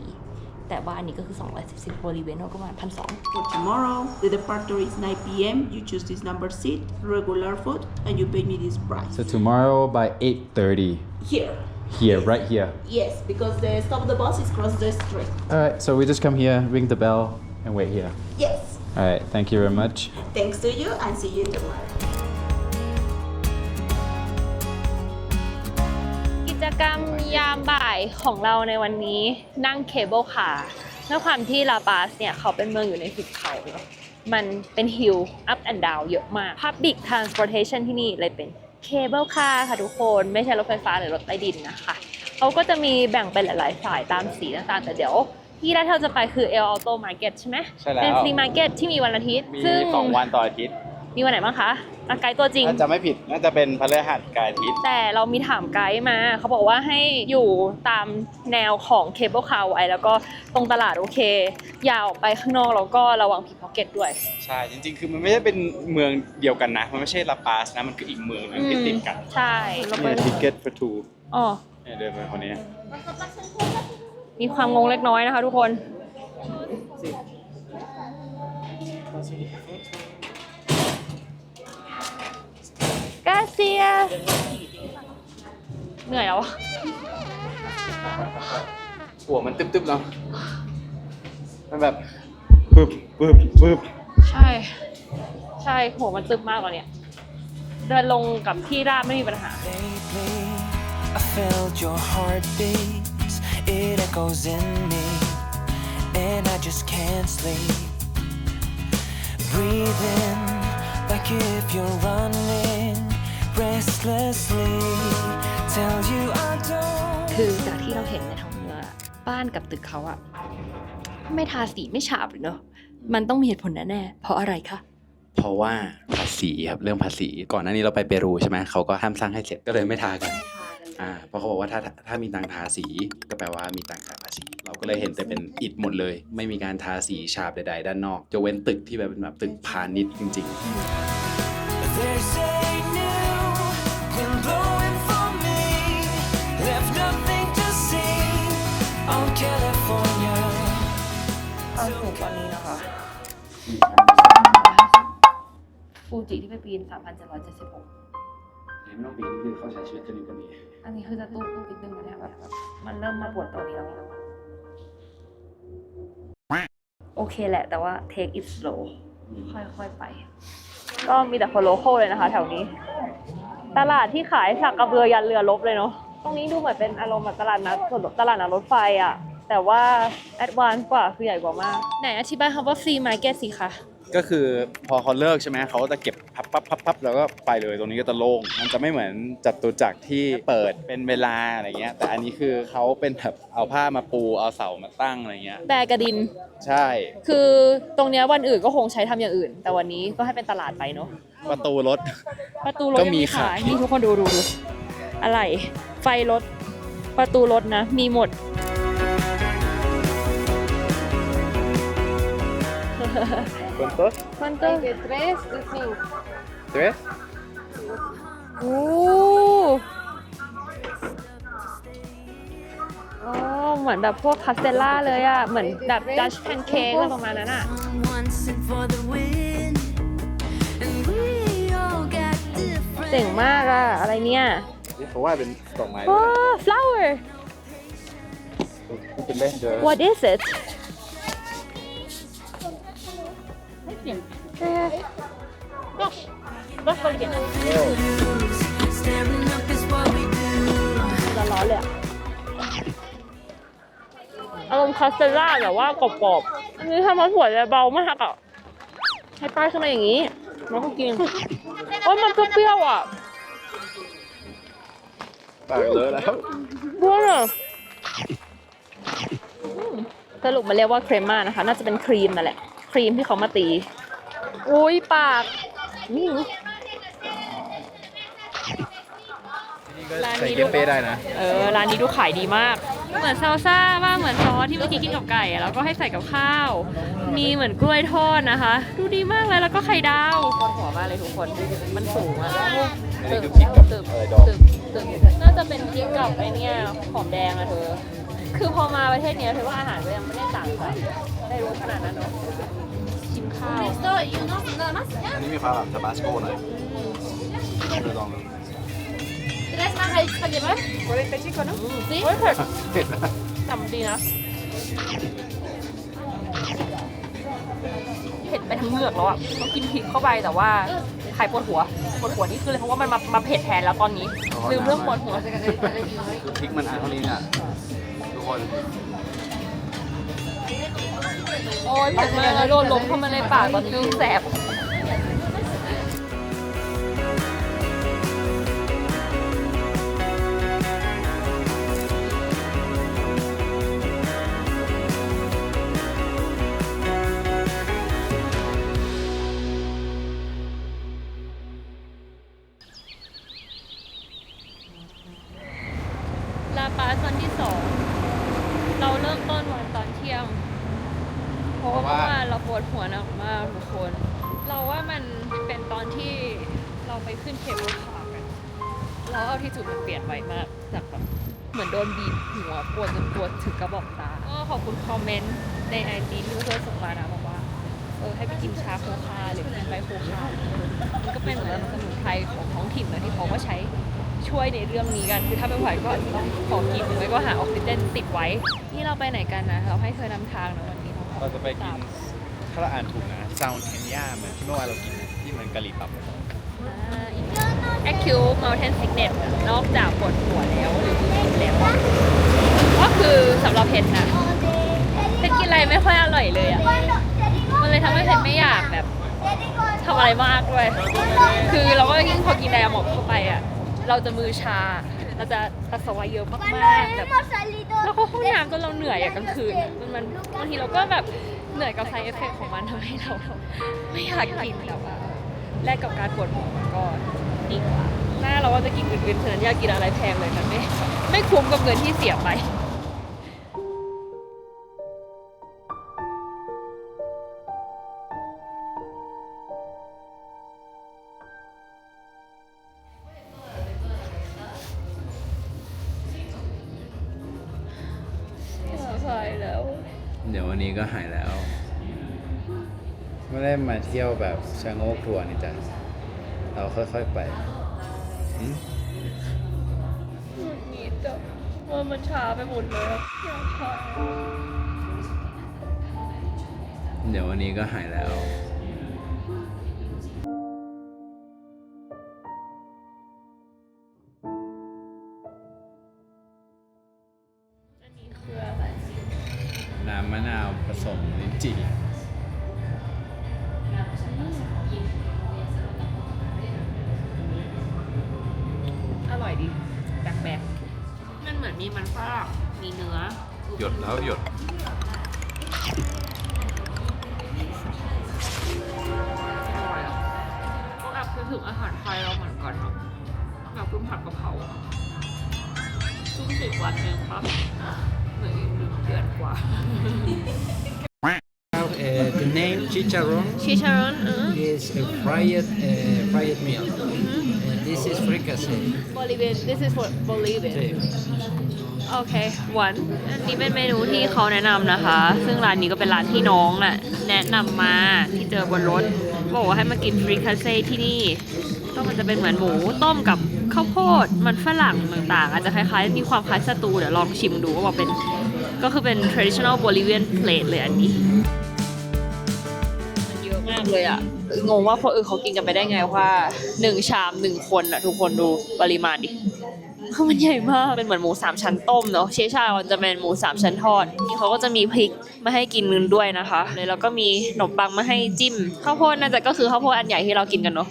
34แต่ว่าอันนี้ก็คือ240บริเวณก็ประมาณ 1,200 For tomorrow, the departure is 9 p.m. You choose this number seat, regular food, and you pay me this price. So tomorrow by 8:30 Here. here, right here. Yes, because the stop of the bus is across the street. All right. So we just come here, ring the bell, and wait here. Yes. All right. Thank you very much. Thanks to you and see you tomorrow. กิจกรรมยามบ่ายของเราในวันนี้นั่งเคเบิลคาร์ด้วยความที่ลาปาสเนี่ยเขาเป็นเมืองอยู่ในหุบเขาเนอะมันเป็นฮิล up and down เยอะมาก Public Transportation ที่นี่เลยเป็นเคเบิลคาร์ค่ะทุกคนไม่ใช่รถไฟฟ้าหรือรถใต้ดินนะคะเขาก็จะมีแบ่งเป็นหลายๆสายตามสีต่างๆแต่เดี๋ยวที่แรกเราจะไปคือ El Alto Market ใช่ไหม ใช่แล้ว เป็นฟรีมาร์เก็ตที่มีวันอาทิตย์ มี ซึ่ง 2 วันต่ออาทิตย์ มีวันไหนบ้างคะไกด์ตัวจริง ถ้าจะไม่ผิดน่าจะเป็นพฤหัสกับอาทิตย์ แต่เรามีถามไกด์มาเขาบอกว่าให้อยู่ตามแนวของเคเบิลคาร์ไว้แล้วก็ตรงตลาดโอเคยาวออกไปข้างนอกแล้วก็ระวังผิดพ็อกเก็ตด้วย ใช่ จริงๆ คือมันไม่ได้เป็นเมืองเดียวกันนะ มันไม่ใช่ลาปาสนะ มันคืออีกเมืองหนึงที่ติดกัน ใช่แล้วก็ เนี่ย ticket for two อ๋อ เนี่ยเดินไปคนนี้ มีความงงเล็กน้อยนะคะทุกคนกาเซียเหนื่อยแล้วอะ หัวมันตึ๊บๆเนาะมันแบบปึ๊บปึ๊บปึ๊บ ใช่ใช่หัวมันตึบมากกว่าเนี่ยเดินลงกับที่ราบไม่มีปัญหา Lately, I felt your heartbeat. It echoes in me, and I just can't sleep. Breathing like if you're running restlessly. Tell you I don't. คือจากที่เราเห็นในท้องเมืองอะบ้านกับตึกเขาอะไม่ทาสีไม่ฉาบเลยเนอะมันต้องมีเหตุผลแน่ๆเพราะอะไรคะ เพราะว่าภาษีครับเรื่องภาษีก่อนหน้านี้เราไปเปรูใช่ไหมเขาก็ห้ามสร้างให้เสร็จก็เลยไม่ทากันเพราะเขาบอกว่าถ้ามีตังค์ทาสีก็แปลว่ามีตังค์จ่ายภาษีเราก็เลยเห็นแต่เป็นอิฐหมดเลย ไม่มีการทาสีฉาบใดๆด้านนอกจะเว้นตึกที่แบบเป็นแบบตึกพาณิชย์จริง There's a new wind blowing for me. Left nothing to see on California. เอาถูกตอนนี้นะคะฟูจิที่ไปปีน 3,776 ๆไม่ต้องปีนคือเขาใช้ชีวิตกันอยู่กันนี้ อันนี้คือจะตู้นิดนึงนะเนี่ยแบบมันเริ่มมาปวดตัวนี้แล้วโอเคแหละแต่ว่า take it slow ค่อยๆไป ก็มีแต่คนโลคอลเลยนะคะแถวนี้ ตลาดที่ขายสักกระเบือยันเรือรบเลยเนาะตรงนี้ดูเหมือนเป็นอารมณ์แบบตลาดนัดตลาดนัดรถไฟอะแต่ว่าแอดวานซ์กว่าคือใหญ่กว่ามากไหนอธิบายคำว่า free market สิคะ ก็คือพอเขาเลิกใช่ไหมเขาก็จะเก็บพับแล้วก็ไปเลยตรงนี้ก็จะโล่งมันจะไม่เหมือนจัตุจักรที่เปิดเป็นเวลาอะไรเงี้ยแต่อันนี้คือเขาเป็นแบบเอาผ้ามาปูเอาเสามาตั้งอะไรเงี้ย แบกระดิน ใช่ คือตรงเนี้ยวันอื่นก็คงใช้ทำอย่างอื่น แต่วันนี้ก็ให้เป็นตลาดไปเนาะ ประตูรถ ประตูรถ ก็ ยัง มี มี ขา ขาย ยนี่ทุกคนดูอะไร ไฟรถประตูรถนะ มีหมด ¿Cuántos? ¿Cuánto? De 3 de 5. ¿Tres? โอ้อ๋อเหมือนแบบพวกคาสเตลล่าเลยอ่ะ เหมือนแบบดัชแพนเค้กอะไรประมาณนั้นอ่ะ Once and for the win. And we all got different. เจ๋งมากอ่ะ อะไรเนี่ย นี่เขาว่าเป็นดอกไม้ ว้า flower เป็นเล่นเด้อ what is it Staring up is what we do. ร้อนๆเลยอะอารมณ์คาสเตลล่าแต่ว่ากรอบๆอันนี้ทำมาสวยเลยเบามากอ่ะ ให้ป้ายขึ้นมาอย่างนี้แล้วก็กินโอ้ยมันเปรี้ยวๆอ่ะ ปากเลอะแล้ว บ้วนอ่ะสรุปมาเรียกว่าเครมม่านะคะ น่าจะเป็นครีมนั่นแหละ ครีมที่เขามาตี อุ้ยปากนี่ ร้าน ใส่ นี้ เก ดู มเป้ได้นะ ร้านนี้ดูขายดีมาก เหมือนซาลซ่าว่าเหมือนซอสที่เมื่อกี้กินกับไก่อะแล้วก็ให้ใส่กับข้าว มีเหมือนกล้วยทอดนะคะ ดูดีมากเลยแล้วก็ไข่ดาวปวดหัวมากเลยทุกคน มันสูงอะ อันนี้คือพริกกับอะไรดอง ตึกน่าจะเป็นพริกกับไอเนี่ยหอมแดงอะเธอ คือพอมาประเทศเนี้ยเธอว่าอาหารก็ยังไม่ได้ต่างกันได้รู้ขนาดนั้นเนาะชิมข้าว อันนี้มีความแบบทาบาสโกหน่อยดูลองดู 45, ¿no? สิเฮ้ยเผ็ดจำดีนะ เผ็ดไปทั้งเหงือกแล้วอ่ะต้องกินพริกเข้าไปแต่ว่าไข่ปวดหัวนี่คือเลยเพราะว่ามันมาเผ็ดแทนแล้วตอนนี้ลืมเรื่องปวดหัว คือพริกมันอันเท่านี้เนี่ยทุกคน โอ้ยเผ็ดมากแล้วโดนลมเข้ามาในปากตอนนี้แสบลาปาสวันที่ 2 เราเริ่มต้นวันตอนเที่ยง เพราะว่าเมื่อวานเราปวดหัวหนักมากทุกคน เราว่ามันเป็นตอนที่เราไปขึ้นเคเบิลคาร์กันแล้วเอาที่จุดมันเปลี่ยนไวมากจากแบบเหมือนโดนบีบหัวปวดจนปวดถึงกระบอกตาก็ขอบคุณคอมเมนต์ในไอจีที่เพื่อนส่งมานะบอกว่าให้ไปกินชาโคคาหรือกินใบโคคามันก็เป็นเหมือนสมุนไพรของท้องถิ่นนะที่เขาก็ใช้ช่วยในเรื่องนี้กันคือถ้าไม่ไหวก็ต้องขอกินหรือไม่ก็หาออกซิเจนติดไว้ที่เราไปไหนกันนะเราให้เธอนำทางนะวันนี้ เราจะไปกินถ้าเราอ่านถูกนะซาวน์เทนย่าเหมือนที่เมื่อวานเรากินนะที่มันกะหรี่ปั๊บ Acute Mountain Sickness นอกจากปวดหัวแล้วหรือกินแล้วก็คือสำหรับเพชรนะเพชรกินอะไรไม่ค่อยอร่อยเลยอ่ะมันเลยทำให้เพชรไม่อยากแบบทำอะไรมากด้วยคือเราก็ยิ่งพอกินไดอะหมอกเข้าไปอ่ะเราจะมือชาเราจะปัสสาวะเยอะมากๆแบบแล้วก็ห้องน้ำจนเราเหนื่อยอะกลางคืนมันบางทีเราก็แบบเหนื่อยกับ side effect ของมันทำให้เราไม่อยากกินแต่ว่าแลกกับการปวดหัวมันก็ดีกว่าหน้าเราก็จะกินอื่นๆฉะนั้นอยากกินอะไรแพงเลยมันไม่คุ้มกับเงินที่เสียไปหายแล้ว เดี๋ยววันนี้ก็หายแล้ว ไม่ได้มาเที่ยวแบบชะโงกทัวร์นี่จ้ะเราค่อยๆไป นี่จ้ะว่ามันช้าไปหมดเลยอะอยากหาย เดี๋ยววันนี้ก็หายแล้ว อันนี้คืออะไร น้ำมะนาวผสมลิ้นจี่ อร่อยดีแปลกๆมันเหมือนมีมันฝรั่งมีเนื้อ หยดแล้วหยด อร่อยอ่ะก็แอบคิดถึงอาหารไทยเราเหมือนกันอ่ะอยากกินผัดกะเพราซึ่ง10 วันเองครับเหลืออีก1 เดือนกว่า The name chicharron ชิชารอนis a fried meal. And this is fricassee. Bolivian this is for Bolivian Sí. โอเควันอันนี้เป็นเมนูที่เขาแนะนำนะคะ ซึ่งร้านนี้ก็เป็นร้านที่น้องน่ะแนะนำมาที่เจอบนรถบอกว่าให้มากินฟริคาเซ่ที่นี่ก็มันจะเป็นเหมือนหมูต้มกับข้าวโพดมันฝรั่งต่างๆอาจจะคล้ายๆมีความคล้ายสตูเดี๋ยวลองชิมดูว่าเป็นก็คือเป็น traditional Bolivian plate เลยอันนี้มันเยอะมากเลยอ่ะงงว่าคนอื่นเขากินกันไปได้ไงว่า1 ชาม 1 คนอ่ะทุกคนดูปริมาณดิคือมันใหญ่มากเป็นเหมือนหมู3 ชั้นต้มเนาะเชชามันจะเป็นหมู3 ชั้นทอดนี่เขาก็จะมีพริกมาให้กินด้วยนะคะแล้วก็มีขนมปังมาให้จิ้มข้าวโพดน่าจะก็คือข้าวโพดอันใหญ่ที่เรากินกันเนาะ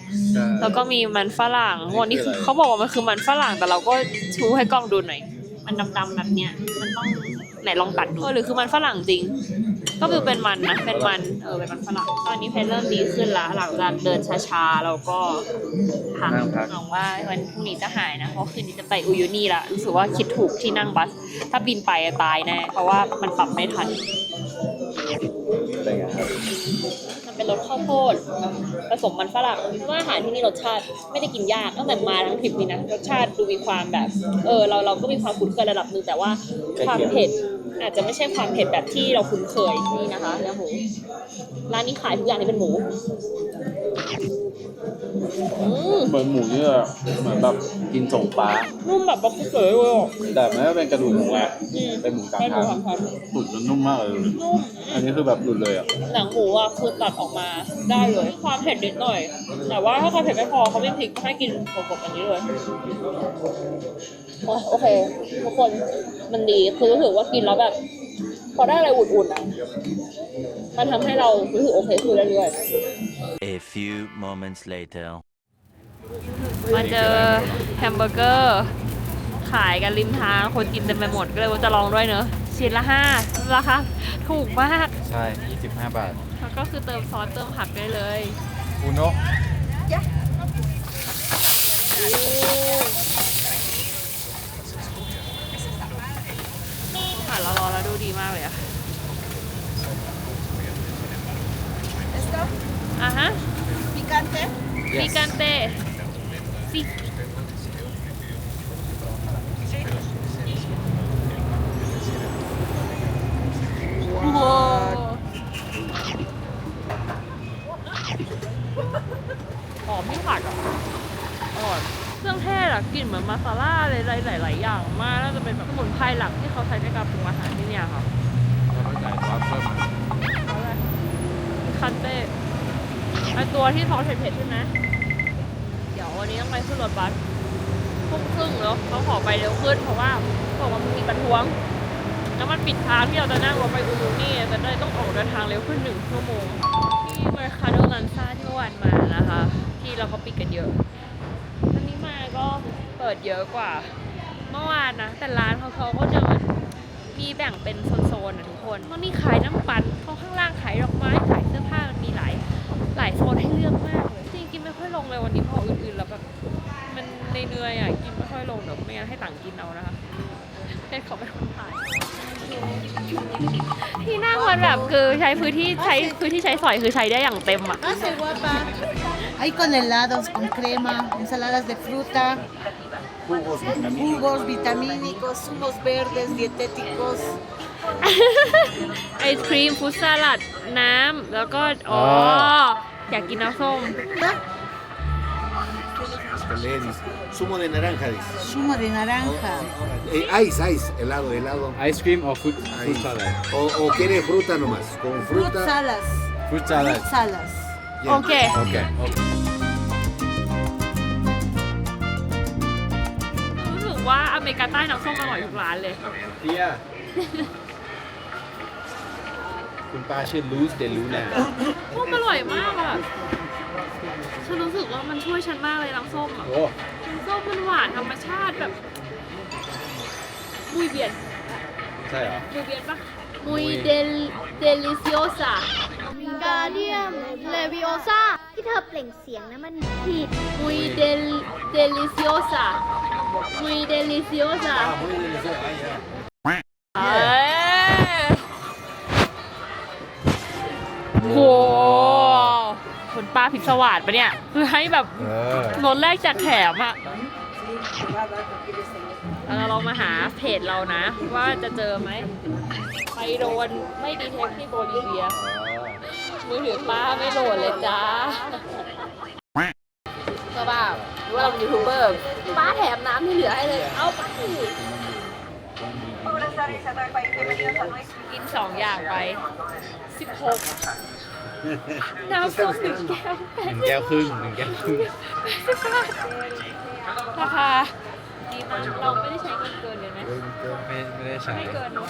แล้วก็มีมันฝรั่งวันนี้เขาบอกว่ามันคือมันฝรั่งแต่เราก็ชูให้กล้องดูหน่อยมันดำๆแบบเนี้ยมันต้องไหนลองตัดดูหรือคือมันฝรั่งจริงก็คือเป็นมันนะเป็นมันเป็นมันฝรั่งตอนนี้เพนเริ่มดีขึ้นละหลังจากเดินช้าๆแล้วก็พักหวังว่าวันพรุ่งนี้จะหายนะเพราะคืนนี้จะไปอุยูนี่ละรู้สึกว่าคิดถูกที่นั่งบัสถ้าบินไปตายแน่เพราะว่ามันปรับไม่ทันมันเป็นรสข้าวโพดผสมมันฝรั่งว่าอาหารที่นี่รสชาติไม่ได้กินยากตั้งแต่มาทั้งทริปนี้นะรสชาติดูมีความแบบเราก็มีความคุ้นเคยระดับนึงแต่ว่าความเผ็ดอาจจะไม่ใช่ความเผ็ดแบบที่เราคุ้นเคยนี่นะคะเนื้อหมูร้านนี้ขายทุกอย่างที่เป็นหมูเหมือนหมูเนี่ยเหมือนแบบกินส่งปลา นุ่มแบบบล็อกเกอร์เลย แต่ไม่ได้เป็นกระดูกหมูอะเป็นหมูสาม เป็นหมู ชั้น สามชั้น ตุ๋นจนนุ่มมากเลย นุ่ม อันนี้คือแบบหลุดเลยอ่ะ หนังหมูอ่ะคือตัดออกมาได้เลยความเผ็ดนิดหน่อยแต่ว่าถ้าความเผ็ดไม่พอเขาไม่พริกให้กินสดๆแบบนี้เลยโอเคทุกคนมันดีคือรู้สึกว่ากินแล้วแบบพอได้อะไรอุ่นๆอ่ะมันทำให้เรารู้สึกโอเคขึ้นเรื่อยๆ A few moments later. มาเจอแฮมเบอร์เกอร์ขายกันริมทางคนกินเต็มไปหมดก็เลยว่าจะลองด้วยเนอะชิ้นละ5ราคาถูกมาก ใช่25 บาท แล้วก็คือเติมซอสเติมผักได้เลย อุโนะ ผ่านร้อนๆแล้วดูดีมากเลยอะอ่ะฮะ Picante. มีการเตะซิว้าวหอมที่ผัดอ่ะอร่อยเครื่องเทศอะกลิ่นเหมือนมาซาล่าเลยหลายๆอย่างมากน่าจะเป็นแบบสมุนไพรหลักที่เขาใช้ในการปรุงอาหารที่เนี่ยค่ะคันเต้ไอตัวที่ซอสเผ็ดๆใช่ไหมเดี๋ยววันนี้ต้องไปขึ้นรถบัสทุ่มครึ่งแล้วต้องขอไปเร็วขึ้นเพราะว่าบอกว่ามันมีประท้วงแล้วมันปิดทางที่เราจะนั่งรถไปอูรูนี่แต่เลยต้องออกเดินทางเร็วขึ้น1 ชั่วโมงที่เมอร์คาโดลันซ่าที่เมื่อวานมานะคะ ที่เราก็ปิดกันเยอะวันนี้มาก็เปิดเยอะกว่าเมื่อวานนะแต่ร้านเขาก็จะมีแบ่งเป็นโซนๆนะทุกคนมันมีขายน้ำปั่นข้างล่างขายดอกไม้ขายเสื้อผ้ามันมีหลายโซนให้เลือกมากเลยจริงกินไม่ค่อยลงเลยวันนี้เพราะอื่นๆแล้วแบบมันเหนื่อยอ่ะกินไม่ค่อยลงเดี๋ยวไม่งั้นให้ต่างกินเอานะคะให้เขาเป็นคนถ่ายที่นั่งมันแบบคือใช้พื้นที่ใช้สอยคือใช้ได้อย่างเต็มอ่ะ Pase, guapa. Hay con helados, con crema, ensaladas de fruta, jugos vitamínicos, zumos verdes, dietéticos. ไอศครีมฟรุตสลัดน้ำแล้วก็อยากกินน้ำส้ม Zumo de naranja, dice. Zumo de naranja. Ice, helado. Ice cream or fruit Ice. salad? O quiere fruta nomás, con Fruit fruta. salas. Fruit salad. Fruit salas. โอเค Okay. รู้สึกว่าอเมริกาใต้น้ำส้มอร่อยทุกร้านเลย เตี้ย คุณป้าชื่อลูสเดลูน่า ส้มอร่อยมากอ่ะ ฉันรู้สึกว่ามันช่วยฉันมากเลยน้ำส้มอ่ะ โอ้ น้ำส้มมันหวานธรรมชาติแบบมุยเบียน ใช่เหรอ มุยเบียนปะมุยเดลิซิโอซา กาเดียมเลวิโอซาที่เธอเปล่งเสียงนะมันผิด มุยเดลิซิโอซามุยเดลิซิโอซาโหคนป้าพิศวาสปะเนี่ยคือให้แบบรถแรกจากแถมอะแล้วเรามาหาเพจเรานะ ว่าจะเจอไหมไปโดนไม่ดีเทคที่โบลิเวียมือถือป้าไม่โหลดเลยจ้าก็แบบรู้ว่าเราเป็นยูทูบเบอร์ป้าแถมน้ำที่เหลือให้เลยเอาไปกิน2 อย่างไป 16 น้ำส้ม1 แก้ว 1 แก้วครึ่ง1 แก้วครึ่ง ราคาดีมากเราไม่ได้ใช้เงินเกินเลยไหม ไม่ได้ใช้ ไม่เกินเนอะ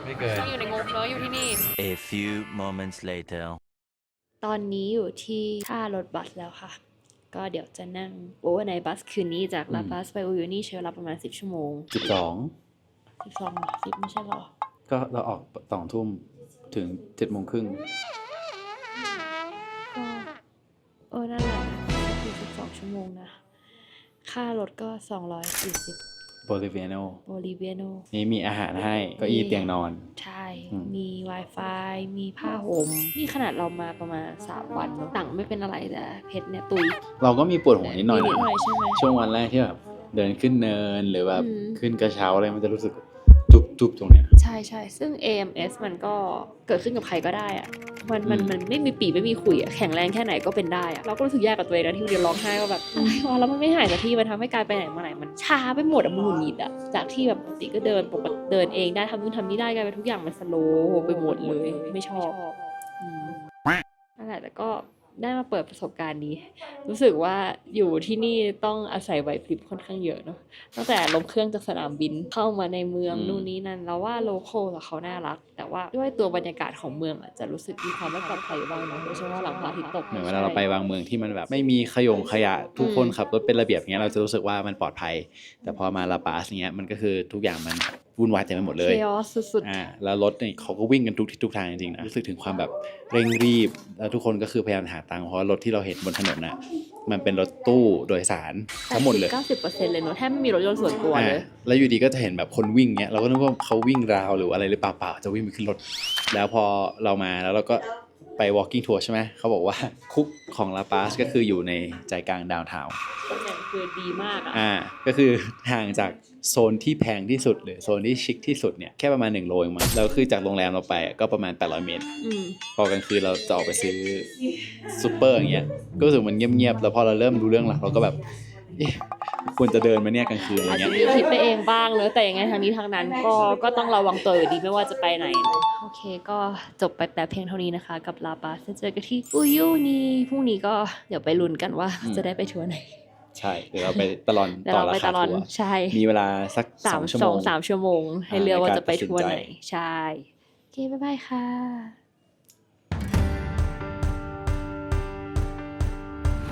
ไม่เกิน ยังอยู่ในงบเนอะอยู่ที่นี่ A few moments later. ตอนนี้อยู่ที่ท่ารถบัสแล้วค่ะ ก็เดี๋ยวจะนั่งในบัสคืนนี้จากลาบัสไปอูยูนี่ใช้เวลาประมาณ10 ชั่วโมง 12 12หรอ10ไม่ใช่หรอ ก็เราออก2 ทุ่มถึง7 โมงครึ่ง ก็นั่นแหละคือ12 ชั่วโมงนะ ค่ารถก็240 โบลิเวียโน โบลิเวียโน นี่มีอาหารให้เก็อีเตียงนอน ใช่ อืม มี Wi-Fi มีผ้าห่มนี่ขนาดเรามาประมาณ3 วันเนอะต่างไม่เป็นอะไรแต่เพชรเนี่ยตุย เราก็มีปวดหัวนิดหน่อย นิ นะ ดหน่อยใช่ไหม ช่วงวันแรกที่แบบเดินขึ้นเนินหรือแบบ อืม ขึ้นกระเช้าอะไรมันจะรู้สึกจุบๆตรงเนี้ย ใช่ใช่ซึ่ง AMS มันก็เกิดขึ้นกับใครก็ได้อะมันไม่มีปีไม่มีขุยอะแข็งแรงแค่ไหนก็เป็นได้อะเราก็รู้สึกแย่กับตัวเองนะที่เดียวร้องไห้ว่าแบบอะไรวะแล้วมันไม่หายสักทีมันทำให้การไปไหนมาไหนมันช้าไปหมดอะมันหงุดหงิดอะจากที่แบบปกติก็เดินปกติเดินเองได้ทำนู่นทำนี่ได้กลายเป็นทุกอย่างมันสโลว์ไปหมดเลยไม่ชอบนั่นแหละแต่ก็ได้มาเปิดประสบการณ์นี้รู้สึกว่าอยู่ที่นี่ต้องอาศัยไหวพริบค่อนข้างเยอะเนาะตั้งแต่ลงเครื่องจากสนามบินเข้ามาในเมืองนู่นนี่นั่นแล้วว่าโลคอลเขาน่ารัก แต่ว่าด้วยตัวบรรยากาศของเมืองอาจจะรู้สึกมีความไม่ปลอดภัยบ้างเนาะโดยเฉพาะหลังพระอาทิตย์ตก เหมือนเวลาเราไปบางเมืองที่มันแบบไม่มีขยะทุกคนขับรถเป็นระเบียบอย่างเงี้ยเราจะรู้สึกว่ามันปลอดภัย แต่พอมาลาปาสเงี้ยมันก็คือทุกอย่างมันวุ่นวายเต็มไปหมดเลย chaos สุด แล้วรถเนี่ยเขาก็วิ่งกันทุกทิศทุกทางจริงๆนะรู้สึกถึงความแบบเร่งรีบแล้วทุกคนก็คือพยายามหาตังค์เพราะรถที่เราเห็นบนถนนน่ะมันเป็นรถตู้โดยสาร ๆ ทั้งหมดเลย 90% เลยเนาะแทบไม่มีรถยนต์ส่วนตัวเลย แล้วอยู่ดีก็จะเห็นแบบคนวิ่งเงี้ยเราก็นึกว่าเขาวิ่งราวหรืออะไรหรือเปล่าจะวิ่งไปขึ้นรถแล้วพอเรามาแล้วเราก็ไป walking tour ใช่ไหมเขาบอกว่าคุกของลาปาสก็คืออยู่ในใจกลางดาวน์ทาวน์ ตำแหน่งคือดีมากอะ ก็คือห่างจากโซนที่แพงที่สุดหรือโซนที่ชิคที่สุดเนี่ยแค่ประมาณ1 โลเองมั้งแล้วคือจากโรงแรมเราไปก็ประมาณ800 เมตร พอกลางคืนเราจะออกไปซื้อซูเปอร์อย่างเงี้ยก็รู้สึกมันเงียบๆแล้วพอเราเริ่มรู้เรื่องหลักเราก็แบบเอ๊ะควรจะเดินมาเนี่ยกลางคืนอะไร อาจ เงี้ จะ ย มีคิดไปเองบ้างเลยแต่ยังไงทางนี้ทางนั้นก็ต้องระวังตัวอยู่ดีไม่ว่าจะไปไหนโอเคก็จบไปแต่เพียงเท่านี้นะคะกับลาปาสเจอกันที่อุยูนี่พรุ่งนี้ก็เดี๋ยวไปลุ้นกันว่าจะได้ไปทัวร์ไหน ใช่เดี๋ยวเราไปตลอด เดี๋ยว ต่อ เรา รา ไป คา ตลอด ทัวร์ ใช่ มีเวลาสัก 2 ชั่วโมง 3 ชั่วโมงให้เลือกว่าจะไปทัวร์ไหน ในการตัดสินใจ ใช่โอเคบ๊ายบายค่ะ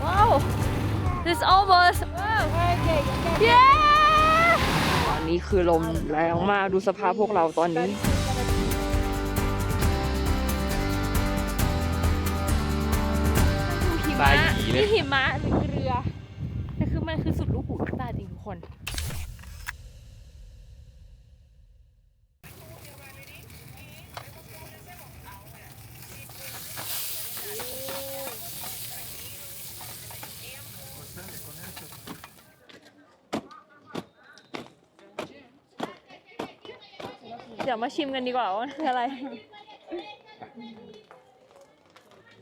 ว้าว this almost yeah ตอนนี้คือลมแรงมากดูสภาพพวกเราตอนนี้หิมะนี่หิมะหรือเกลือแต่คือมันคือสุดลูกหูลูกตาจริงทุกคนเดี๋ยวมาชิมกันดีกว่าว่ามันคืออะไร